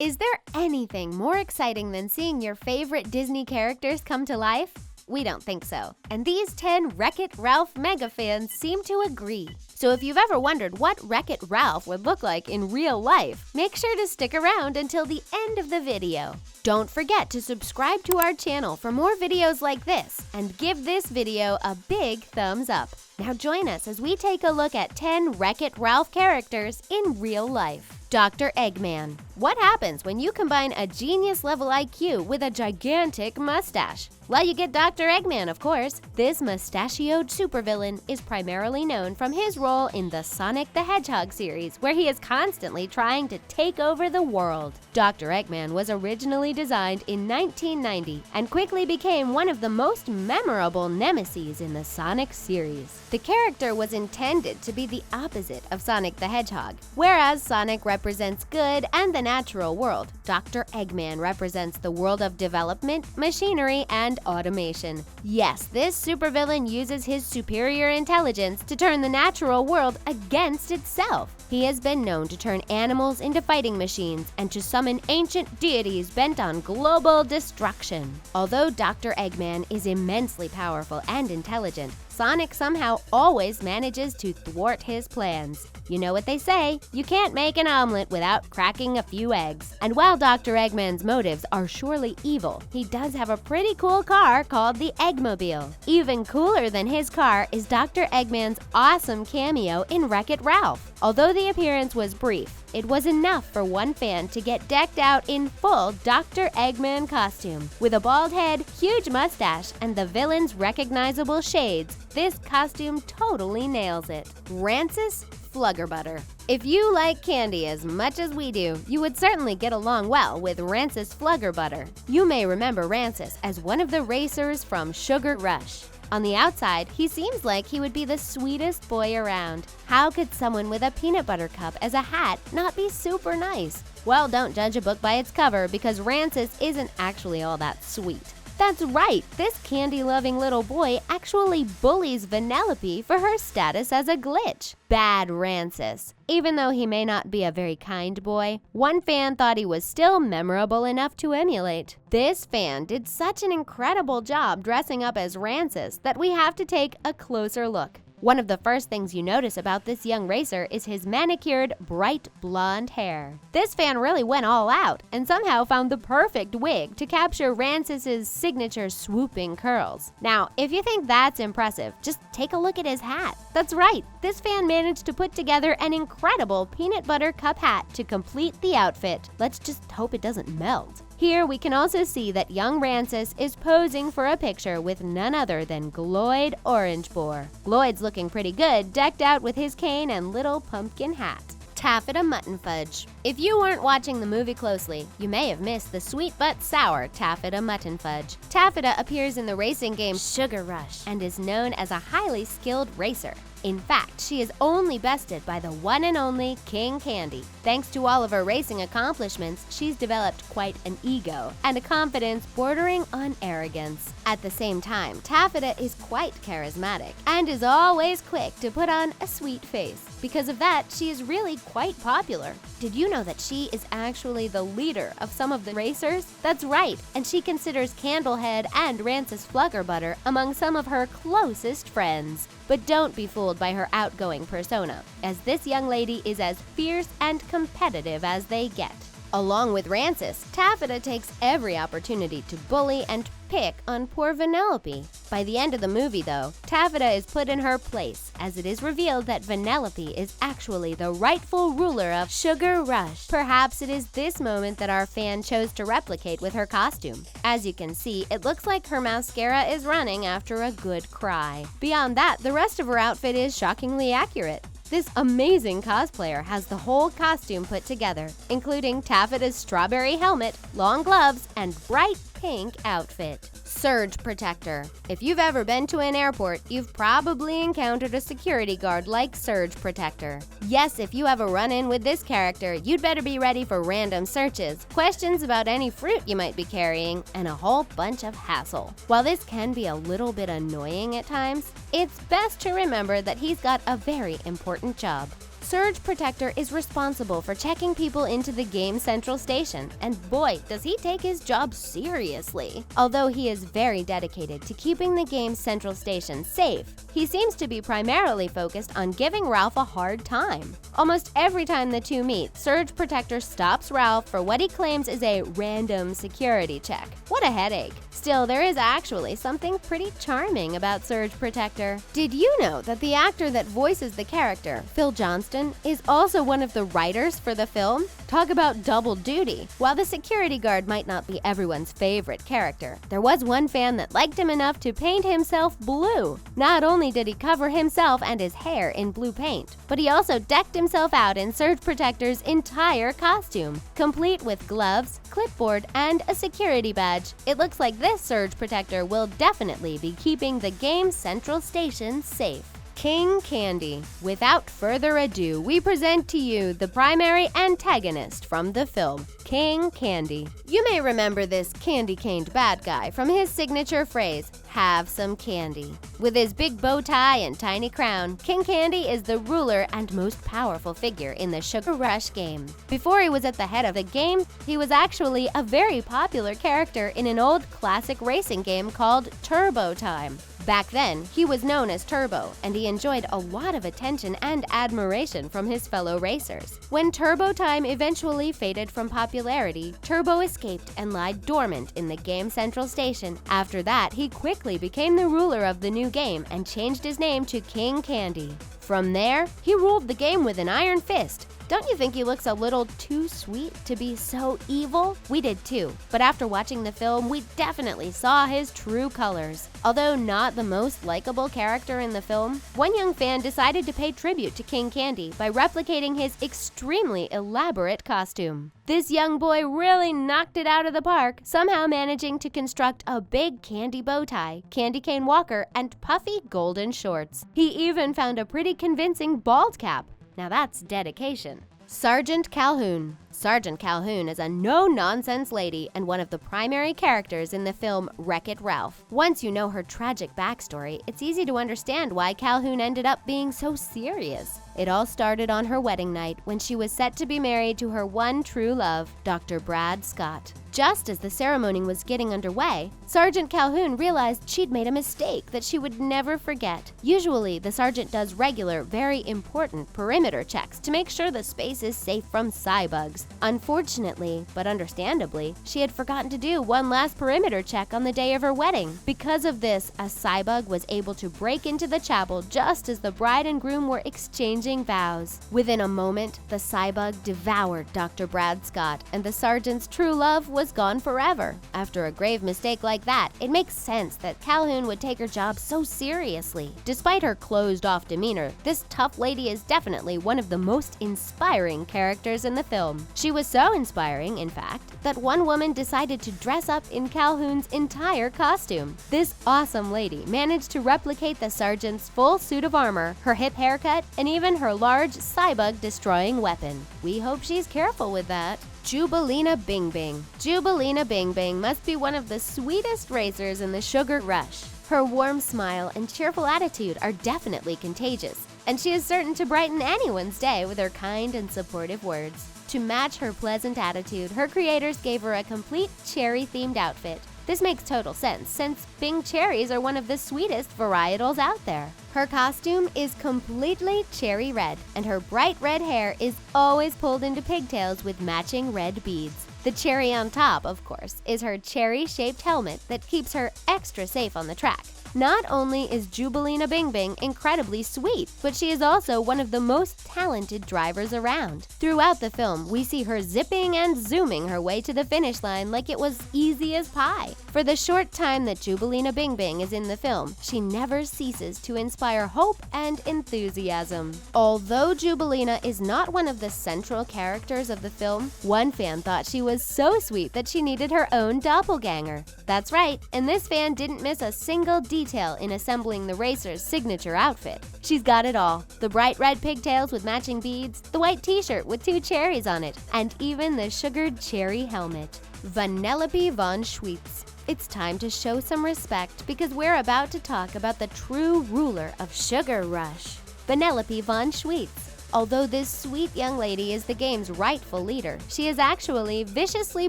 Is there anything more exciting than seeing your favorite Disney characters come to life? We don't think so. And these 10 Wreck-It Ralph mega fans seem to agree. So if you've ever wondered what Wreck-It Ralph would look like in real life, make sure to stick around until the end of the video. Don't forget to subscribe to our channel for more videos like this and give this video a big thumbs up. Now join us as we take a look at 10 Wreck-It Ralph characters in real life. Dr. Eggman. What happens when you combine a genius-level IQ with a gigantic mustache? Well, you get Dr. Eggman, of course. This mustachioed supervillain is primarily known from his role in the Sonic the Hedgehog series, where he is constantly trying to take over the world. Dr. Eggman was originally designed in 1990 and quickly became one of the most memorable nemeses in the Sonic series. The character was intended to be the opposite of Sonic the Hedgehog. Whereas Sonic represents good and the natural world, Dr. Eggman represents the world of development, machinery, and automation. Yes, this supervillain uses his superior intelligence to turn the natural world against itself. He has been known to turn animals into fighting machines and to summon ancient deities bent on global destruction. Although Dr. Eggman is immensely powerful and intelligent, Sonic somehow always manages to thwart his plans. You know what they say, you can't make an omelet without cracking a few eggs. And while Dr. Eggman's motives are surely evil, he does have a pretty cool car called the Eggmobile. Even cooler than his car is Dr. Eggman's awesome cameo in Wreck-It Ralph. Although the appearance was brief, it was enough for one fan to get decked out in full Dr. Eggman costume. With a bald head, huge mustache, and the villain's recognizable shades, this costume totally nails it. Rancis Fluggerbutter. If you like candy as much as we do, you would certainly get along well with Rancis Fluggerbutter. You may remember Rancis as one of the racers from Sugar Rush. On the outside, he seems like he would be the sweetest boy around. How could someone with a peanut butter cup as a hat not be super nice? Well, don't judge a book by its cover because Rancis isn't actually all that sweet. That's right, this candy-loving little boy actually bullies Vanellope for her status as a glitch. Bad Rancis. Even though he may not be a very kind boy, one fan thought he was still memorable enough to emulate. This fan did such an incredible job dressing up as Rancis that we have to take a closer look. One of the first things you notice about this young racer is his manicured, bright blonde hair. This fan really went all out and somehow found the perfect wig to capture Rancis's signature swooping curls. Now, if you think that's impressive, just take a look at his hat. That's right, this fan managed to put together an incredible peanut butter cup hat to complete the outfit. Let's just hope it doesn't melt. Here we can also see that young Rancis is posing for a picture with none other than Gloyd Orangeboar. Gloyd's looking pretty good, decked out with his cane and little pumpkin hat. Taffyta Muttonfudge. If you weren't watching the movie closely, you may have missed the sweet but sour Taffyta Muttonfudge. Taffyta appears in the racing game Sugar Rush and is known as a highly skilled racer. In fact, she is only bested by the one and only King Candy. Thanks to all of her racing accomplishments, she's developed quite an ego and a confidence bordering on arrogance. At the same time, Taffyta is quite charismatic and is always quick to put on a sweet face. Because of that, she is really quite popular. Did you know that she is actually the leader of some of the racers? That's right, and she considers Candlehead and Rancis Fluggerbutter among some of her closest friends. But don't be fooled by her outgoing persona, as this young lady is as fierce and competitive as they get. Along with Rancis, Taffyta takes every opportunity to bully and pick on poor Vanellope. By the end of the movie, though, Taffyta is put in her place, as it is revealed that Vanellope is actually the rightful ruler of Sugar Rush. Perhaps it is this moment that our fan chose to replicate with her costume. As you can see, it looks like her mascara is running after a good cry. Beyond that, the rest of her outfit is shockingly accurate. This amazing cosplayer has the whole costume put together, including Taffyta's strawberry helmet, long gloves, and bright pink outfit. Surge Protector. If you've ever been to an airport, you've probably encountered a security guard like Surge Protector. Yes, if you have a run-in with this character, you'd better be ready for random searches, questions about any fruit you might be carrying, and a whole bunch of hassle. While this can be a little bit annoying at times, it's best to remember that he's got a very important job. Surge Protector is responsible for checking people into the game's central station, and boy, does he take his job seriously. Although he is very dedicated to keeping the game's central station safe, he seems to be primarily focused on giving Ralph a hard time. Almost every time the two meet, Surge Protector stops Ralph for what he claims is a random security check. What a headache. Still, there is actually something pretty charming about Surge Protector. Did you know that the actor that voices the character, Phil Johnston, is also one of the writers for the film? Talk about double duty. While the security guard might not be everyone's favorite character, there was one fan that liked him enough to paint himself blue. Not only did he cover himself and his hair in blue paint, but he also decked himself out in Surge Protector's entire costume, complete with gloves, clipboard, and a security badge. It looks like this Surge Protector will definitely be keeping the game's central station safe. King Candy. Without further ado, we present to you the primary antagonist from the film, King Candy. You may remember this candy-caned bad guy from his signature phrase, "Have some candy." With his big bow tie and tiny crown, King Candy is the ruler and most powerful figure in the Sugar Rush game. Before he was at the head of the game, he was actually a very popular character in an old classic racing game called Turbo Time. Back then, he was known as Turbo, and he enjoyed a lot of attention and admiration from his fellow racers. When Turbo Time eventually faded from popularity, Turbo escaped and lied dormant in the game's central station. After that, he quickly became the ruler of the new game and changed his name to King Candy. From there, he ruled the game with an iron fist. Don't you think he looks a little too sweet to be so evil? We did too, but after watching the film, we definitely saw his true colors. Although not the most likable character in the film, one young fan decided to pay tribute to King Candy by replicating his extremely elaborate costume. This young boy really knocked it out of the park, somehow managing to construct a big candy bow tie, candy cane walker, and puffy golden shorts. He even found a pretty convincing bald cap. Now that's dedication. Sgt Calhoun. Sgt Calhoun is a no-nonsense lady and one of the primary characters in the film Wreck-It Ralph. Once you know her tragic backstory, it's easy to understand why Calhoun ended up being so serious. It all started on her wedding night when she was set to be married to her one true love, Dr. Brad Scott. Just as the ceremony was getting underway, Sgt Calhoun realized she'd made a mistake that she would never forget. Usually, the sergeant does regular, very important perimeter checks to make sure the space is safe from cybugs. Unfortunately, but understandably, she had forgotten to do one last perimeter check on the day of her wedding. Because of this, a cybug was able to break into the chapel just as the bride and groom were exchanging vows. Within a moment, the cybug devoured Dr. Brad Scott, and the sergeant's true love was gone forever. After a grave mistake like that, it makes sense that Calhoun would take her job so seriously. Despite her closed-off demeanor, this tough lady is definitely one of the most inspiring characters in the film. She was so inspiring, in fact, that one woman decided to dress up in Calhoun's entire costume. This awesome lady managed to replicate the sergeant's full suit of armor, her hip haircut, and even her large cybug-destroying weapon. We hope she's careful with that. Jubileena Bing Bing. Jubileena Bing Bing must be one of the sweetest racers in the Sugar Rush. Her warm smile and cheerful attitude are definitely contagious, and she is certain to brighten anyone's day with her kind and supportive words. To match her pleasant attitude, her creators gave her a complete cherry-themed outfit. This makes total sense, since Bing cherries are one of the sweetest varietals out there. Her costume is completely cherry red, and her bright red hair is always pulled into pigtails with matching red beads. The cherry on top, of course, is her cherry-shaped helmet that keeps her extra safe on the track. Not only is Jubileena Bing Bing incredibly sweet, but she is also one of the most talented drivers around. Throughout the film, we see her zipping and zooming her way to the finish line like it was easy as pie. For the short time that Jubileena Bing Bing is in the film, she never ceases to inspire hope and enthusiasm. Although Jubileena is not one of the central characters of the film, one fan thought she was so sweet that she needed her own doppelganger. That's right, and this fan didn't miss a single detail in assembling the racer's signature outfit. She's got it all: the bright red pigtails with matching beads, the white t-shirt with 2 cherries on it, and even the sugared cherry helmet. Vanellope Von Schweetz. It's time to show some respect because we're about to talk about the true ruler of Sugar Rush, Vanellope Von Schweetz. Although this sweet young lady is the game's rightful leader, she is actually viciously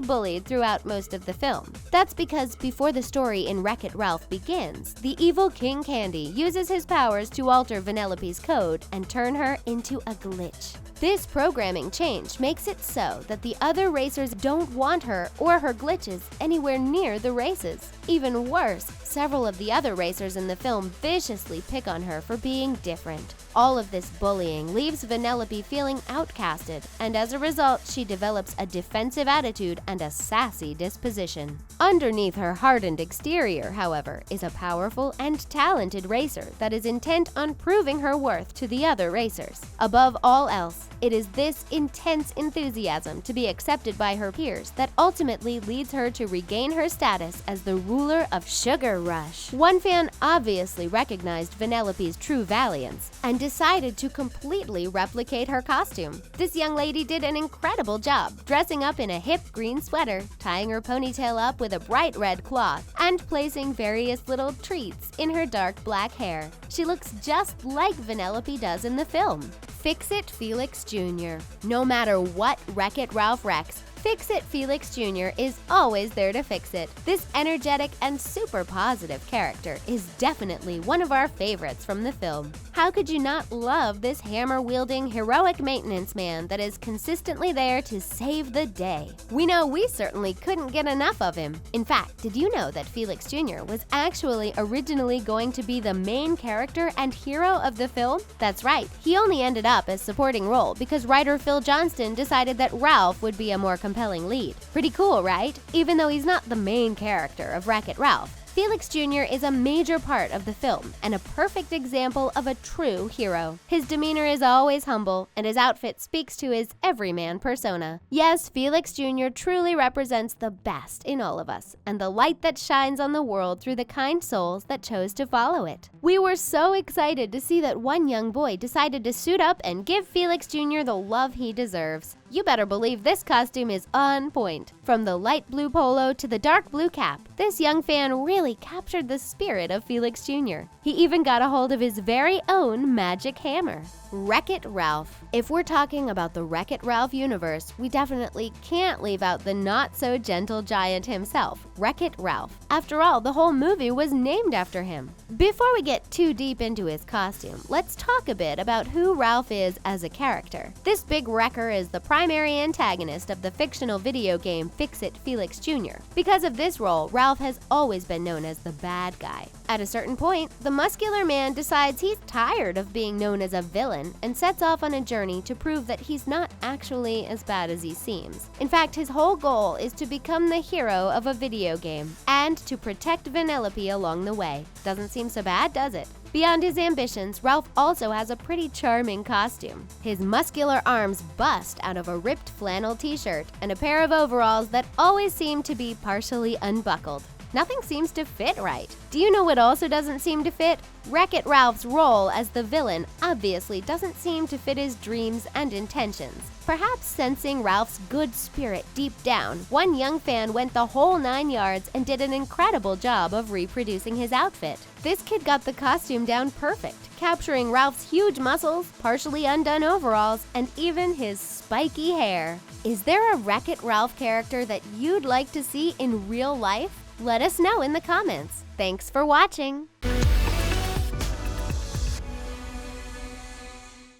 bullied throughout most of the film. That's because before the story in Wreck-It Ralph begins, the evil King Candy uses his powers to alter Vanellope's code and turn her into a glitch. This programming change makes it so that the other racers don't want her or her glitches anywhere near the races. Even worse, several of the other racers in the film viciously pick on her for being different. All of this bullying leaves Vanellope feeling outcasted, and as a result, she develops a defensive attitude and a sassy disposition. Underneath her hardened exterior, however, is a powerful and talented racer that is intent on proving her worth to the other racers. Above all else, it is this intense enthusiasm to be accepted by her peers that ultimately leads her to regain her status as the ruler of Sugar Rush. One fan obviously recognized Vanellope's true valiance and decided to completely replicate her costume. This young lady did an incredible job, dressing up in a hip green sweater, tying her ponytail up with a bright red cloth, and placing various little treats in her dark black hair. She looks just like Vanellope does in the film. It Felix Jr. No matter what Wreck-It Ralph wrecks, It Felix Jr. is always there to fix it. This energetic and super positive character is definitely one of our favorites from the film. How could you not love this hammer-wielding, heroic maintenance man that is consistently there to save the day? We know we certainly couldn't get enough of him. In fact, did you know that Felix Jr. was actually originally going to be the main character and hero of the film? That's right, he only ended up as supporting role because writer Phil Johnston decided that Ralph would be a more compelling lead. Pretty cool, right? Even though he's not the main character of Wreck-It Ralph, Felix Jr. is a major part of the film and a perfect example of a true hero. His demeanor is always humble, and his outfit speaks to his everyman persona. Yes, Felix Jr. truly represents the best in all of us, and the light that shines on the world through the kind souls that chose to follow it. We were so excited to see that one young boy decided to suit up and give Felix Jr. the love he deserves. You better believe this costume is on point. From the light blue polo to the dark blue cap, this young fan really captured the spirit of Felix Jr. He even got a hold of his very own magic hammer. Wreck-It Ralph. If we're talking about the Wreck-It Ralph universe, we definitely can't leave out the not-so-gentle giant himself, Wreck-It Ralph. After all, the whole movie was named after him. Before we get too deep into his costume, let's talk a bit about who Ralph is as a character. This big wrecker is the primary antagonist of the fictional video game It Felix Jr. Because of this role, Ralph has always been known as the bad guy. At a certain point, the muscular man decides he's tired of being known as a villain and sets off on a journey to prove that he's not actually as bad as he seems. In fact, his whole goal is to become the hero of a video game and to protect Vanellope along the way. Doesn't seem so bad, does it? Beyond his ambitions, Ralph also has a pretty charming costume. His muscular arms bust out of a ripped flannel t-shirt and a pair of overalls that always seem to be partially unbuckled. Nothing seems to fit right. Do you know what also doesn't seem to fit? Wreck-It Ralph's role as the villain obviously doesn't seem to fit his dreams and intentions. Perhaps sensing Ralph's good spirit deep down, one young fan went the whole 9 yards and did an incredible job of reproducing his outfit. This kid got the costume down perfect, capturing Ralph's huge muscles, partially undone overalls, and even his spiky hair. Is there a Wreck-It Ralph character that you'd like to see in real life? Let us know in the comments. Thanks for watching!